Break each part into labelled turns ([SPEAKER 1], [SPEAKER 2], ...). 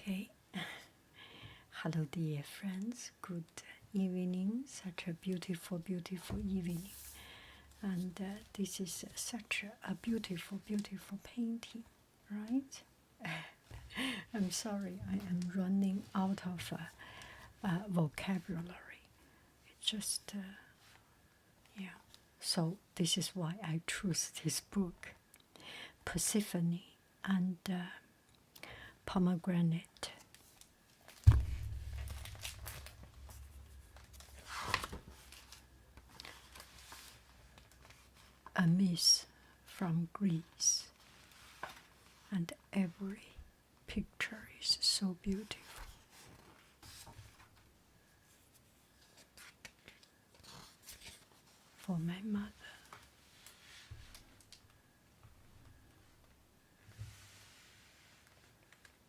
[SPEAKER 1] Okay. Hello, dear friends. Good evening. Such a beautiful, beautiful evening. And this is such a beautiful, beautiful painting, right? I'm sorry, I am running out of vocabulary. It's just, yeah. So this is why I choose this book, Persephone and pomegranate. A myth from Greece, and every picture is so beautiful. For my mother.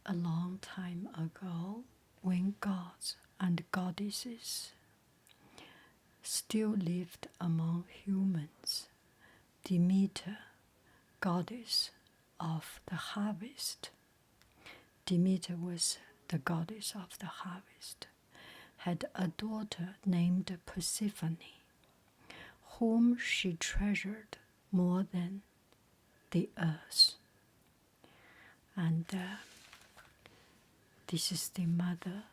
[SPEAKER 1] A long time ago, when gods and goddesses still lived among humans, Demeter, goddess of the harvest, Demeter was the goddess of the harvest, had a daughter named Persephone, whom she treasured more than the earth. And this is the mother,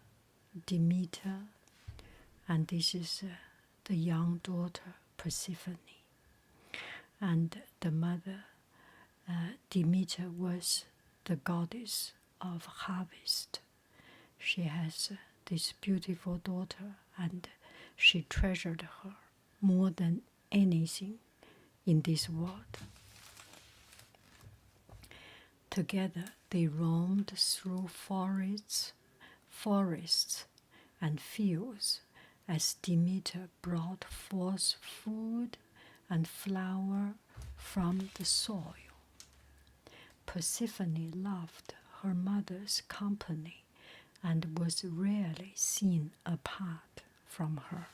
[SPEAKER 1] Demeter, and this is the young daughter, Persephone. And the mother, Demeter, was the goddess of harvest. She has this beautiful daughter, and she treasured her more than anything in this world. Together they roamed through forests and fields as Demeter brought forth food and flower from the soil. Persephone loved her mother's company and was rarely seen apart from her.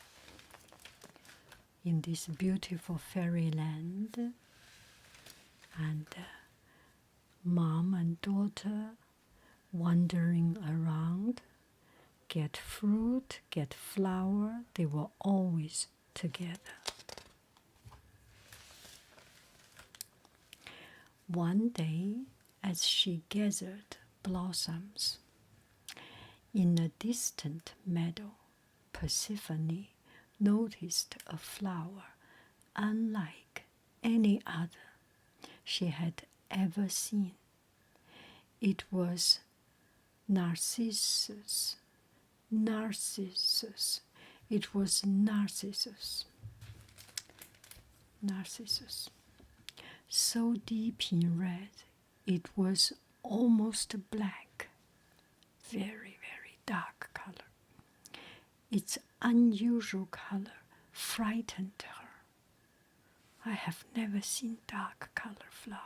[SPEAKER 1] In this beautiful fairyland, and mom and daughter wandering around, get fruit, get flower, they were always together. One day, as she gathered blossoms in a distant meadow, Persephone noticed a flower unlike any other she had ever seen. It was Narcissus. It was Narcissus. So deep in red, it was almost black. Very, very dark color. Its unusual color frightened her. I have never seen dark color flower.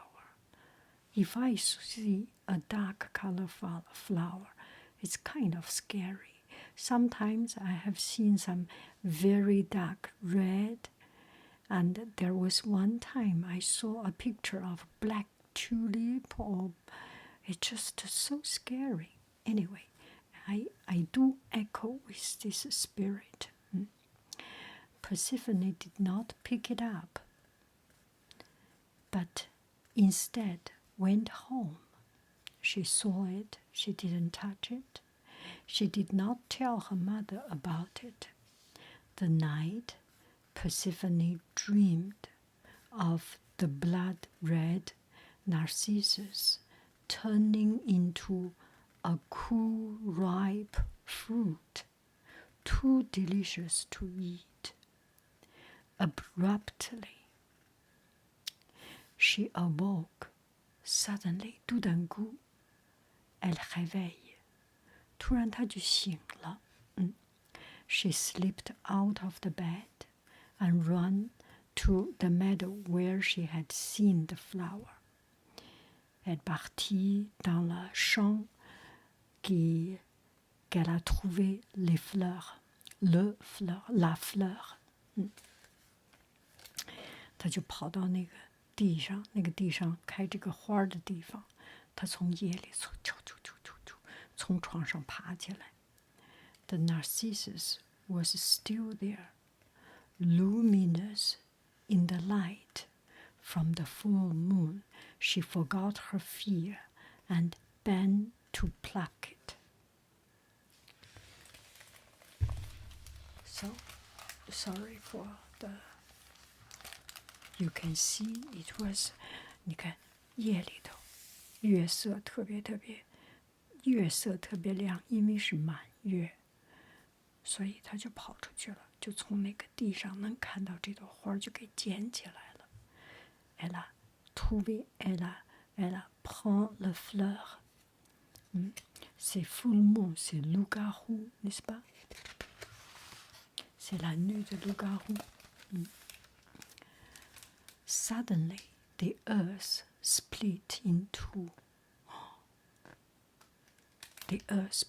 [SPEAKER 1] If I see a dark color flower, it's kind of scary. Sometimes I have seen some very dark red, and there was one time I saw a picture of black tulip, or it's just so scary. Anyway, I do echo with this spirit. Persephone did not pick it up, but instead went home. She saw it, she didn't touch it. She did not tell her mother about it. The night, Persephone dreamed of the blood-red narcissus turning into a cool, ripe fruit, too delicious to eat. Abruptly, she awoke. Suddenly, tout d'un coup, elle réveille. 突然她就醒了。She slipped out of the bed and ran to the meadow where she had seen the flower. Elle partit dans le champ qu'elle a trouvé les fleurs, la fleur. 她就跑到那个地上开这个花的地方，她从夜里从床上爬起来。The Narcissus was still there, luminous in the light from the full moon. She forgot her fear and bent to pluck it. So, sorry for the. You can see it was. 你看夜里头，月色特别亮，因为是满月，所以他就跑出去了，就从那个地上能看到这朵花，就给捡起来了。Elle a trouvé, elle prend la fleur. C'est full moon, c'est loup-garou, n'est-ce pas? C'est la nuit de loup-garou. Suddenly, the earth split in two. The earth,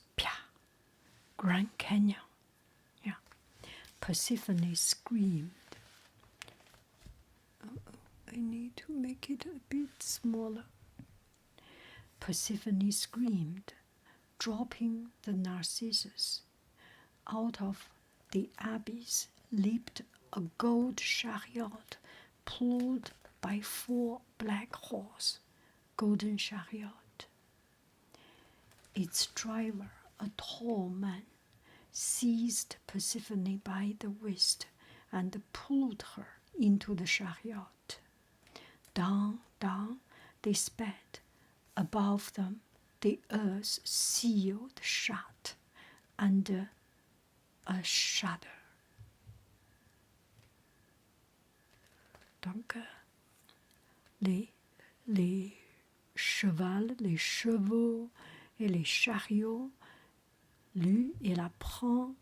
[SPEAKER 1] Grand Canyon. Yeah. Persephone screamed. I need to make it a bit smaller. Persephone screamed, dropping the Narcissus. Out of the abyss leaped a gold chariot pulled by 4 black horses, golden chariot. Its driver, a tall man, seized Persephone by the waist and pulled her into the chariot. Down, down they sped. Above them, the earth sealed shut under a shudder. Donc, les chevaux et les chariots, lui, il a pris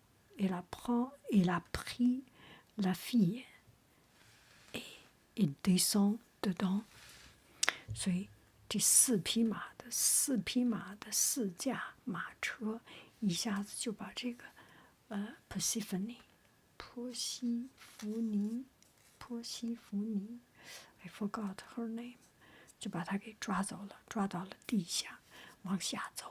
[SPEAKER 1] la fille et il descend dedans. 所以这4匹马的4架马车，一下子就把这个Persephone 波西弗尼 I forgot her name， 就把她给抓走了，抓到了地下，往下走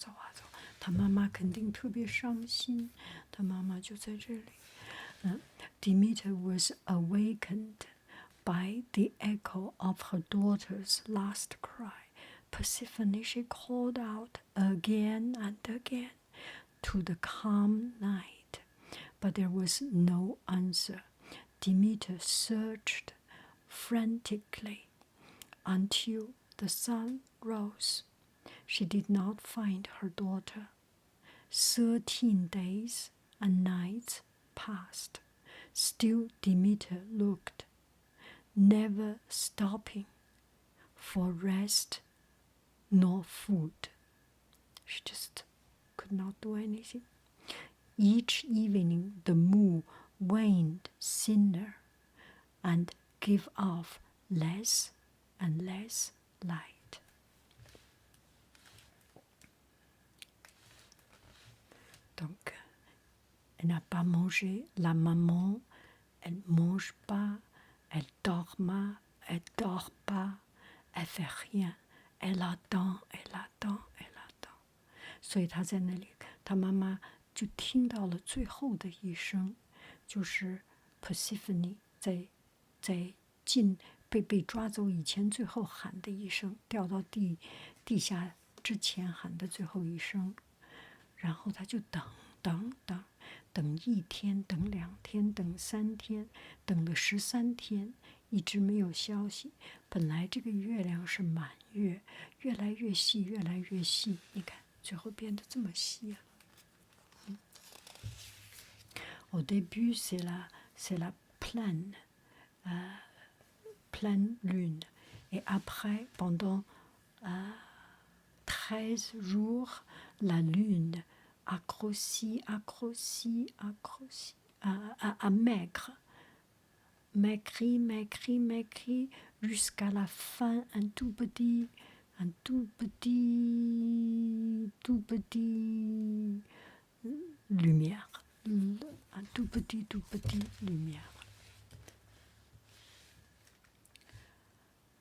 [SPEAKER 1] 啊，她妈妈肯定特别伤心，她妈妈就在这里。Demeter was awakened by the echo of her daughter's last cry. Persephone, she called out again and again to the calm night, but there was no answer. Demeter searched frantically until the sun rose. She did not find her daughter. 13 days and nights passed. Still Demeter looked, never stopping for rest nor food. She just could not do anything. Each evening the moon waned thinner and gave off less and less light. Donc, elle n'a pas mangé. La maman, elle mange pas, elle dort pas, elle fait rien. Elle attend. 所以她在那里，她妈妈就听到了最后的一声，就是 Persephone 在被抓走以前最后喊的一声，掉到地下之前喊的最后一声，然后她就等1天，等2天，等3天，等了13天，一直没有消息。本来这个月亮是满月，越来越细，你看最后变得这么细了。Au début, c'est la pleine lune. Et après, pendant 13 jours, la lune accrochit à maigre. Maigrit jusqu'à la fin, un tout petit lumière. Un tout petit lumière.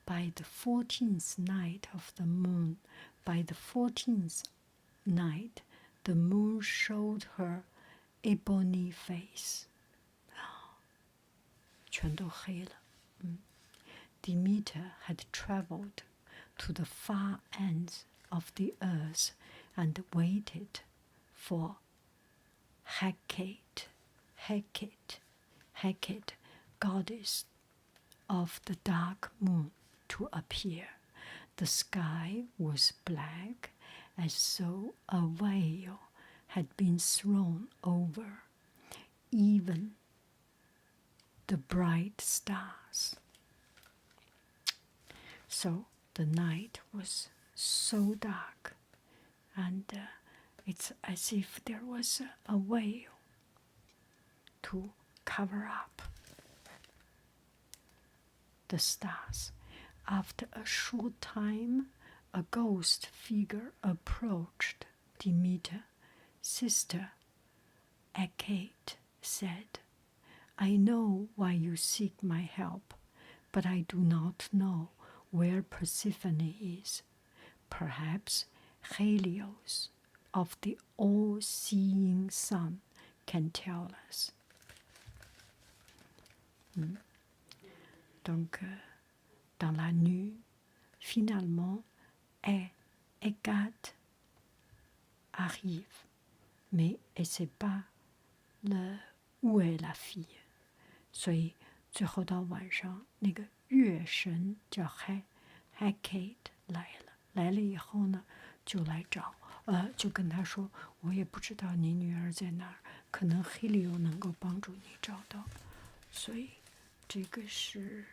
[SPEAKER 1] by the 14th night of the moon, by the 14th night, the moon showed her ebony face. 全都黑了。Demeter had traveled to the far ends of the earth and waited for Hecate, goddess of the dark moon, to appear. The sky was black, as though a veil had been thrown over even the bright stars. So the night was so dark, and it's as if there was a veil to cover up the stars. After a short time, a ghost figure approached Demeter. Sister Hecate said, I know why you seek my help, but I do not know where Persephone is. Perhaps Helios of the all-seeing sun can tell us. Donc, dans la nuit, finalement, Hecate arrive, mais elle ne sait pas où est la fille. 所以最后到晚上，那个月神叫 Hecate 来了以后呢，就来找，就跟他说，我也不知道你女儿在哪儿，可能黑利欧能够帮助你找到。所以这个是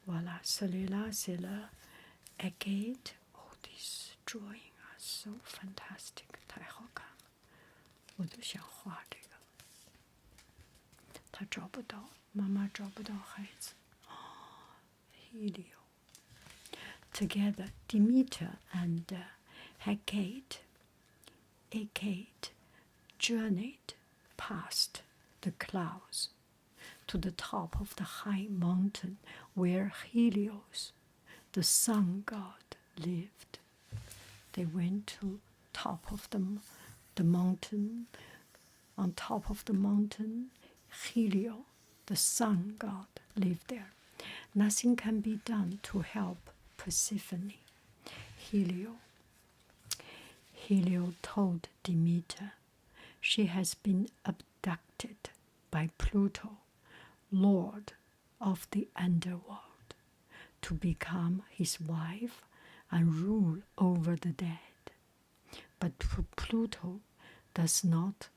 [SPEAKER 1] ，voilà, celui-là c'est le Hecate. Oh, these drawings are so fantastic, 太好看了。我都想画这个，他找不到，妈妈找不到孩子。Helio. Together, Demeter and Hecate journeyed past the clouds to the top of the high mountain where Helios, the sun god, lived. They went to top of the mountain. On top of the mountain, Helio, the sun god, lived there. Nothing can be done to help Persephone. Helio told Demeter she has been abducted by Pluto, lord of the underworld, to become his wife and rule over the dead. But Pluto does love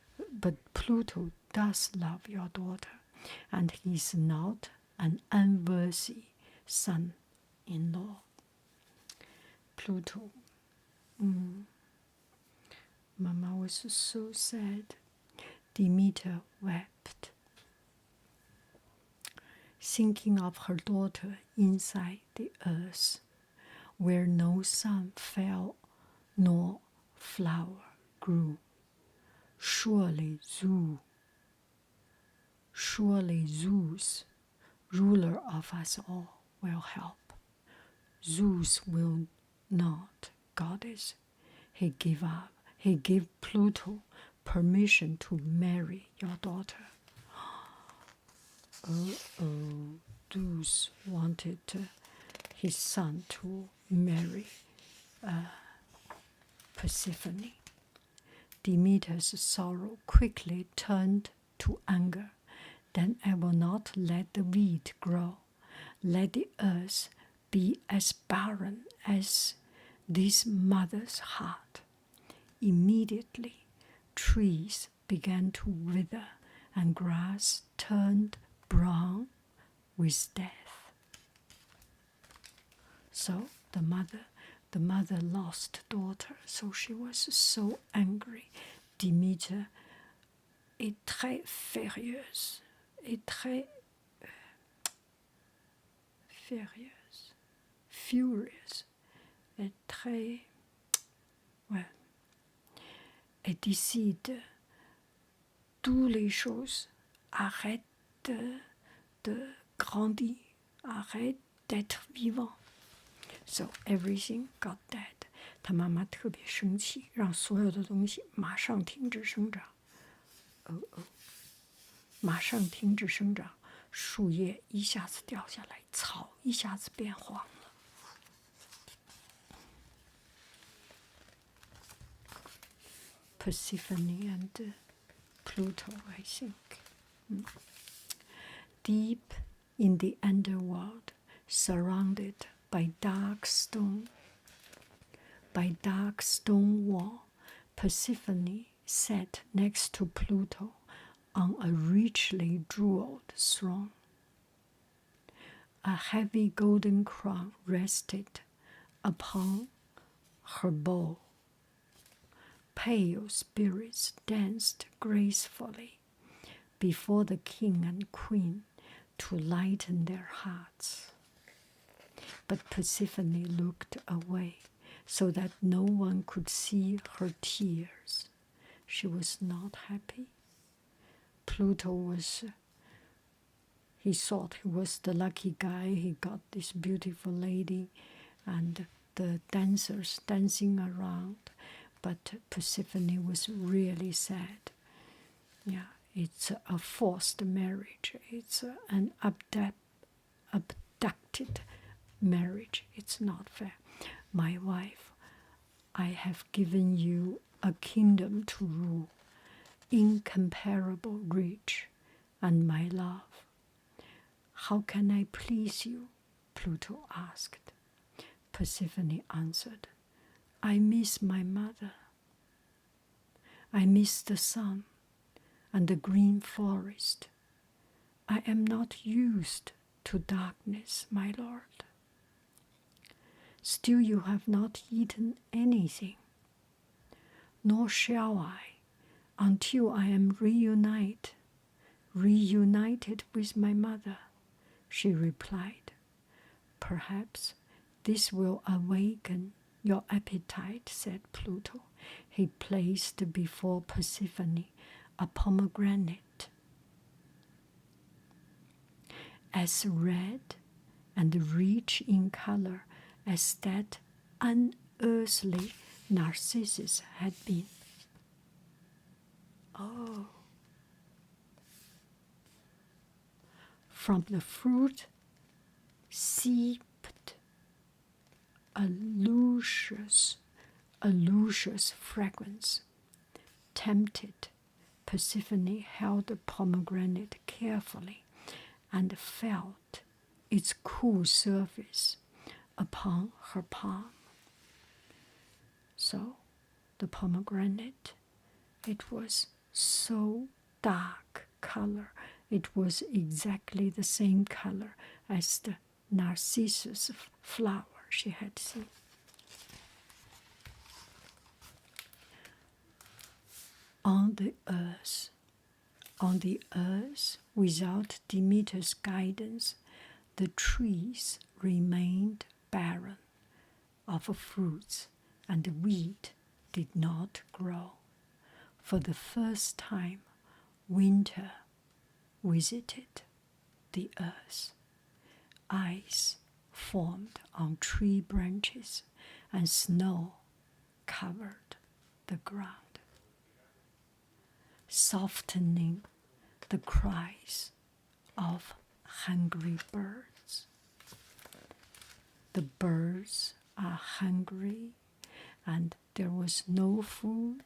[SPEAKER 1] your daughter, and he is not an unworthy son-in-law. Pluto. Mama was so sad. Demeter wept, thinking of her daughter inside the earth, where no sun fell nor flower grew. Surely Zeus, ruler of us all, will help. Zeus will not, goddess. He gave Pluto permission to marry your daughter. Zeus wanted his son to marry Persephone. Demeter's sorrow quickly turned to anger. Then I will not let the wheat grow. Let the earth be as barren as this mother's heart. Immediately, trees began to wither, and grass turned brown with death. So the mother lost daughter, so she was so angry. Demeter est très furieuse, est très, ouais. Elle décide toutes les choses, arrête de grandir, arrête d'être vivant. So everything got dead. 他妈妈特别生气，让所有的东西马上停止生长。马上停止生长，树叶一下子掉下来，草一下子变黄了。Persephone and Pluto, I think. Deep in the underworld, surrounded by dark stone wall, Persephone sat next to Pluto on a richly jeweled throne. A heavy golden crown rested upon her bow. Pale spirits danced gracefully before the king and queen to lighten their hearts. But Persephone looked away so that no one could see her tears. She was not happy. Pluto he thought he was the lucky guy. He got this beautiful lady and the dancers dancing around. But Persephone was really sad. Yeah, it's a forced marriage. It's an abducted marriage. It's not fair. My wife, I have given you a kingdom to rule, incomparable rich, and my love. How can I please you? Pluto asked. Persephone answered, I miss my mother. I miss the sun and the green forest. I am not used to darkness, my lord. Still you have not eaten anything, nor shall I until I am reunited with my mother, she replied. Perhaps this will awaken your appetite, said Pluto. He placed before Persephone a pomegranate. As red and rich in color as that unearthly Narcissus had been. Oh. From the fruit seeped a luscious fragrance. Tempted, Persephone held the pomegranate carefully and felt its cool surface upon her palm. So the pomegranate, it was so dark color. It was exactly the same color as the narcissus flower she had seen. On the earth, without Demeter's guidance, the trees remained barren of fruits, and the wheat did not grow. For the first time, winter visited the earth. Ice formed on tree branches, and snow covered the ground, softening the cries of hungry birds. The birds are hungry, and there was no food,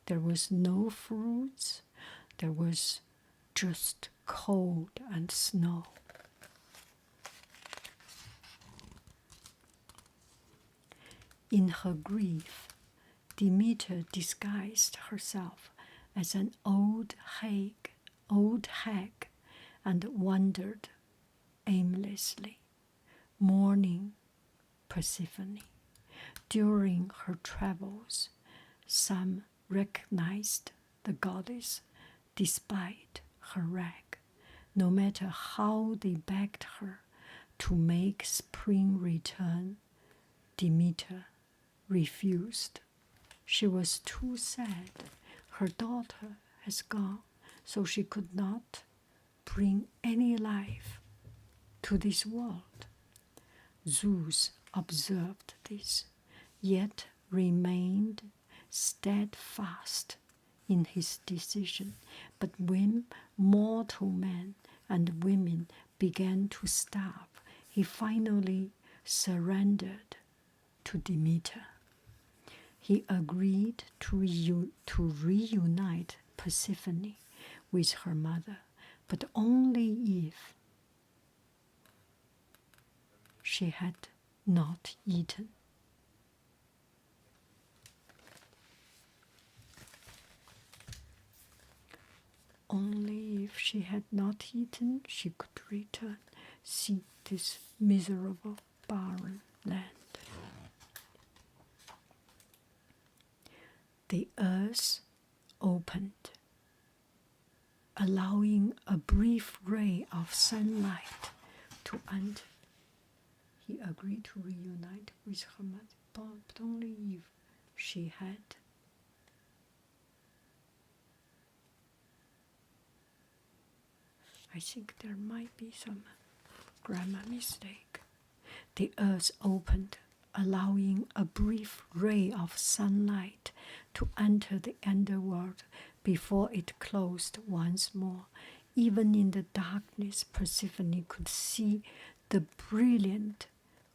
[SPEAKER 1] there was no fruits, there was just cold and snow. In her grief, Demeter disguised herself as an old hag and wandered aimlessly, mourning Persephone. During her travels, some recognized the goddess despite her rag. No matter how they begged her to make spring return, Demeter refused. She was too sad. Her daughter has gone, so she could not bring any life to this world. Zeus observed this, yet remained steadfast in his decision. But when mortal men and women began to starve, he finally surrendered to Demeter. He agreed to reunite Persephone with her mother, but only if she had not eaten. Only if she had not eaten, she could return, see this miserable, barren land. The earth opened, allowing a brief ray of sunlight to enter. He agreed to reunite with her mother, but only if she had. I think there might be some grammar mistake. The earth opened, allowing a brief ray of sunlight to enter the underworld before it closed once more. Even in the darkness, Persephone could see the brilliant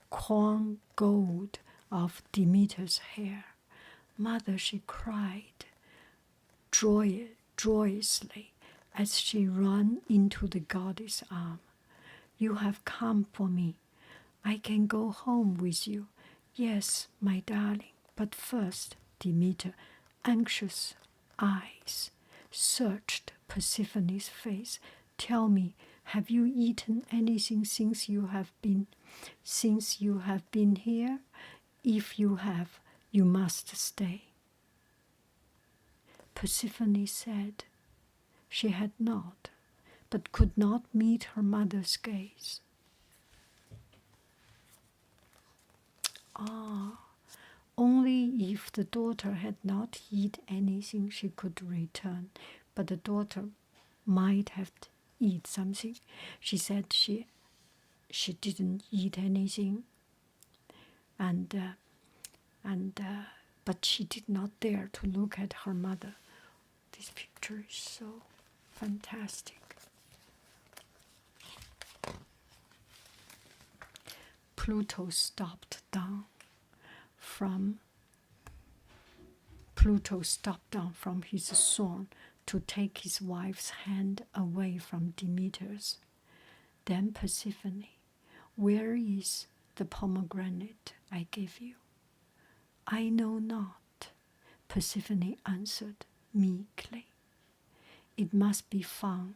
[SPEAKER 1] corn gold of Demeter's hair. Mother, she cried joyously as she ran into the goddess' arm. You have come for me. I can go home with you. Yes, my darling, but first, Demeter, anxious eyes searched Persephone's face. Tell me, have you eaten anything since you have been here? If you have, you must stay. Persephone said she had not, but could not meet her mother's gaze. Only if the daughter had not eaten anything she could return, but the daughter might have eaten something. She said she didn't eat anything, but she did not dare to look at her mother. This picture is so fantastic. Pluto stopped down from his throne to take his wife's hand away from Demeter's. Then Persephone, where is the pomegranate I gave you? I know not, Persephone answered meekly. It must be found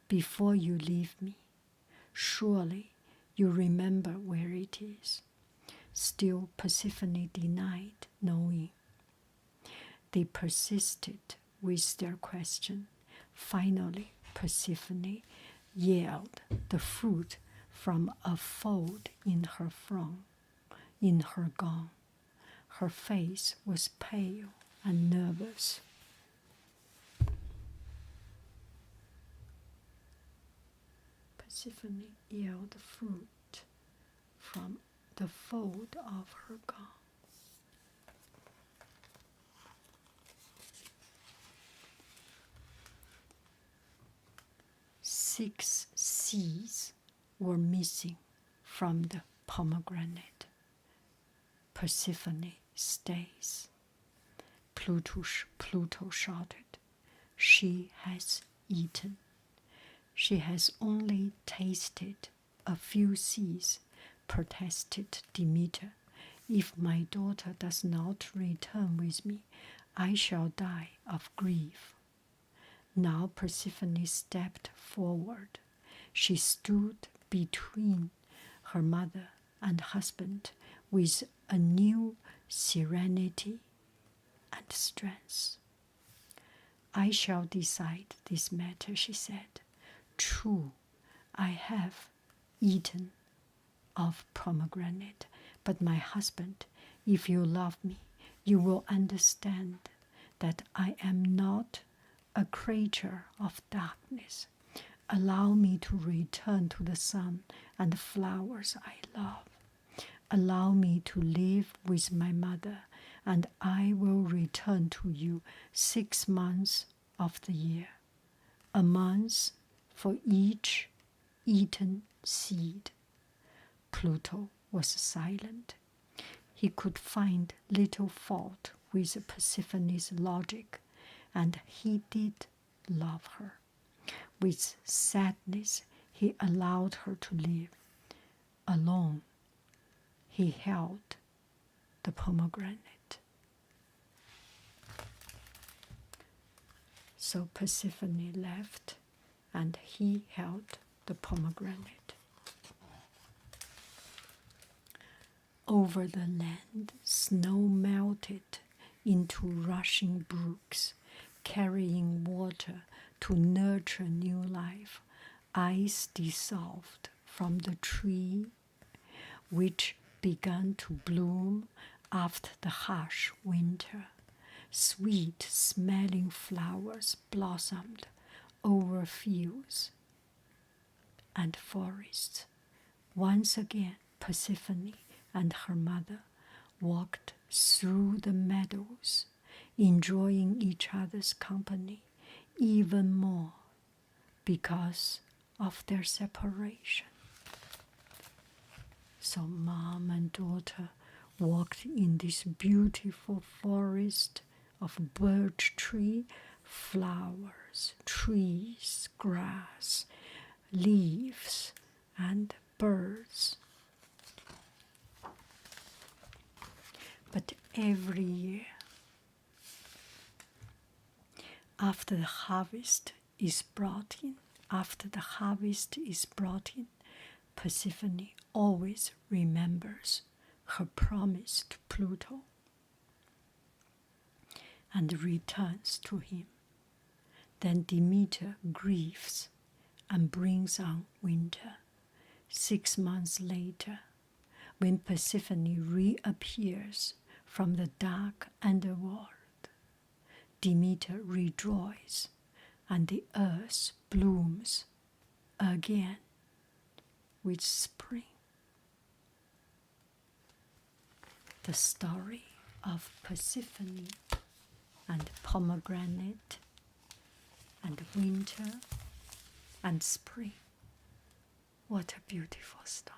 [SPEAKER 1] before you leave me. Surely you remember where it is. Still Persephone denied knowing. They persisted with their question. Finally, Persephone yelled the fruit from a fold in her gown. Her face was pale and nervous. Persephone yelled the fruit from the fold of her gown. Six seeds were missing from the pomegranate. Persephone stays. Pluto shouted, she has eaten. She has only tasted a few seeds, protested Demeter. If my daughter does not return with me, I shall die of grief. Now Persephone stepped forward. She stood between her mother and husband with a new serenity and strength. I shall decide this matter, she said. True, I have eaten of pomegranate, but my husband, if you love me, you will understand that I am not a creature of darkness. Allow me to return to the sun and the flowers I love. Allow me to live with my mother, and I will return to you 6 months of the year, a month for each eaten seed. Pluto was silent. He could find little fault with Persephone's logic, and he did love her. With sadness, he allowed her to live. Alone, he held the pomegranate. So Persephone left, and he held the pomegranate. Over the land, snow melted into rushing brooks, carrying water to nurture new life. Ice dissolved from the tree, which began to bloom after the harsh winter. Sweet smelling flowers blossomed over fields and forests. Once again, Persephone and her mother walked through the meadows, enjoying each other's company even more because of their separation. So mom and daughter walked in this beautiful forest of birch tree, flowers, trees, grass, leaves, and birds. But every year, after the harvest is brought in, Persephone always remembers her promise to Pluto and returns to him. Then Demeter grieves and brings on winter. 6 months later, when Persephone reappears from the dark underworld, Demeter rejoices, and the earth blooms again with spring. The story of Persephone and pomegranate and winter and spring. What a beautiful story.